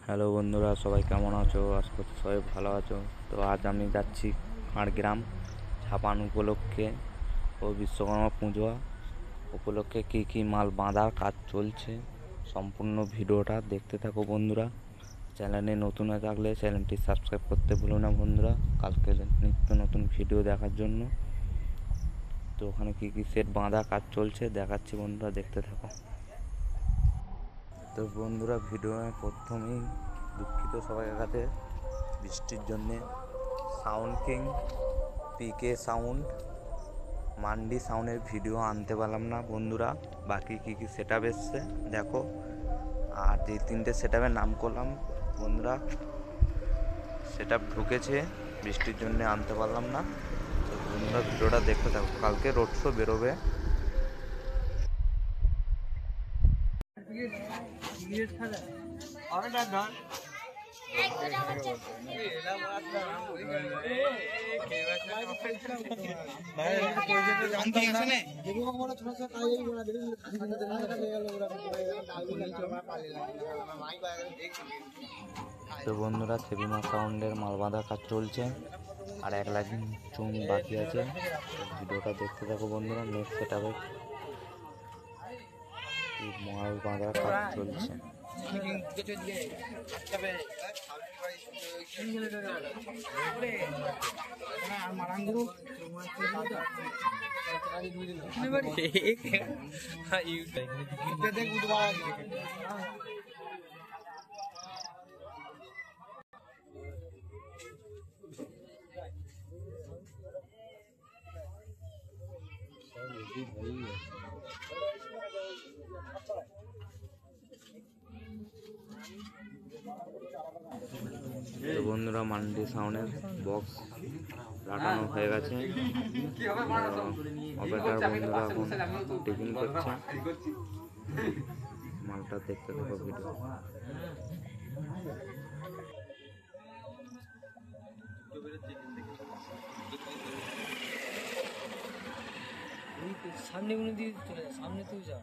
Hello বন্ধুরা, সবাই কেমন আছো? আশা করছি সবাই ভালো আছো। তো আজ আমি যাচ্ছি কাঁড়গ্রাম ছাপান উপলক্ষে ও বিশ্বকর্মা পুজো উপলক্ষে কী কী মাল বাঁধার কাজ চলছে, সম্পূর্ণ ভিডিওটা দেখতে থাকো বন্ধুরা। চ্যানেলে নতুন হয়ে থাকলে চ্যানেলটি সাবস্ক্রাইব করতে ভুলো না বন্ধুরা, কালকে নিত্য নতুন ভিডিও দেখার জন্য। তো ওখানে কী কী সেট বাঁধা কাজ চলছে দেখাচ্ছি বন্ধুরা, দেখতে থাকো। তো বন্ধুরা, ভিডিও প্রথমেই দুঃখিত সবার কাছে বৃষ্টির জন্যে। সাউন্ড কিং, পিকে সাউন্ড, মান্ডি সাউন্ডের ভিডিও আনতে পারলাম না বন্ধুরা। বাকি কী কী সেট আপ এসছে দেখো। আর যে তিনটে সেট আপের নাম করলাম বন্ধুরা, সেট আপ ঢুকেছে, বৃষ্টির জন্যে আনতে পারলাম না। তো বন্ধুরা ভিডিওটা দেখতে থাকো, কালকে রোড শো বেরোবে। তো বন্ধুরা, সেবিমা সাউন্ডের মাল বাঁধা কাজ চলছে, আর 1 লাখ চুন বাকি আছে। ভিডিওটা দেখতে থাকো বন্ধুরা। নেক্সট সেট আপে মাল বাঁধার কাজ চলছে। তো বন্ধুরা, মান্ডি সাউন্ডের বক্স লাগানো হয়ে গেছে। অপারেটর বন্ধুরা এখন টিফিন করছে। মালটা দেখতে থাকো ভিডিও। সামনে কোনো দিয়ে চলে যা, সামনে তুই যা।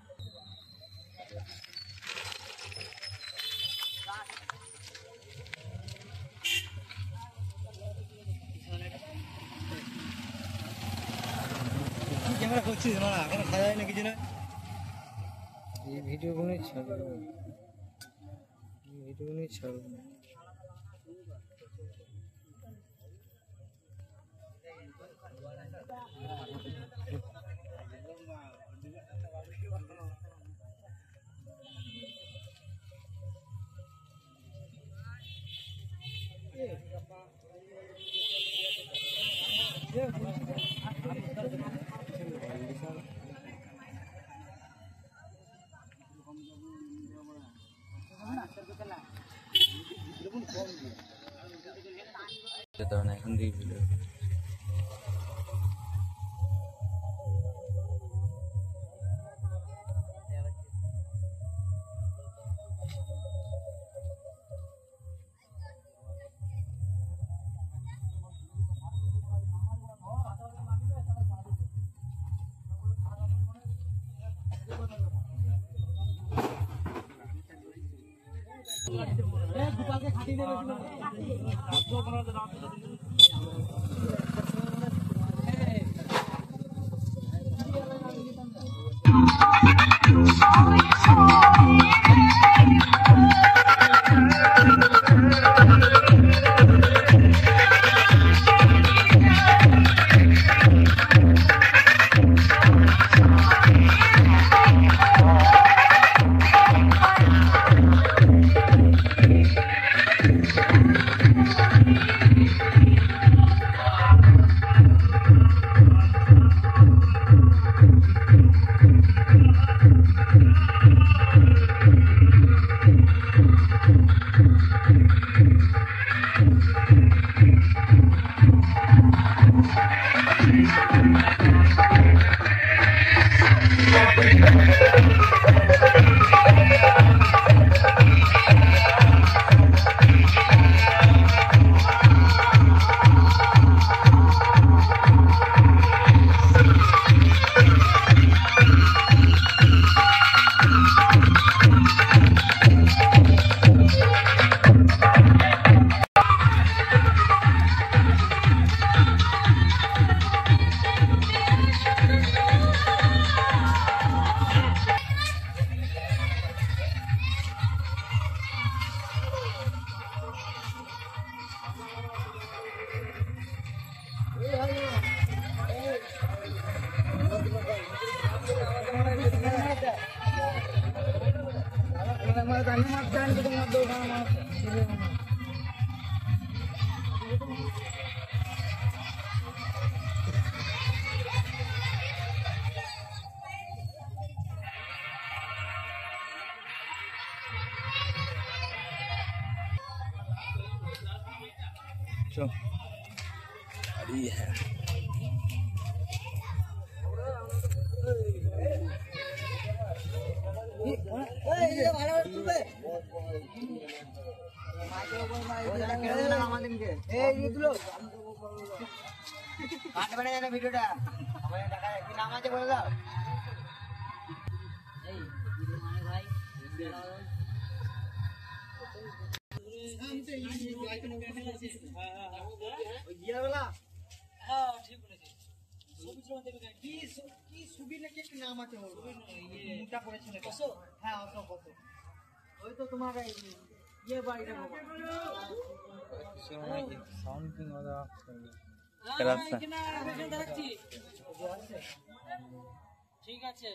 ক্যামেরা করছিস না, এখন খাওয়া যায় না কিছু না। এই ভিডিওগুলো ছাড়বো, ভিডিওগুলো ছাড়বো। এখন দিয়ে ভিডিও। चो अरे है ভিডিওটা কি নাম আছে বলে দাও। ওই তো তোমার ইয়ে বাড়িটা रास्ता ঠিক আছে।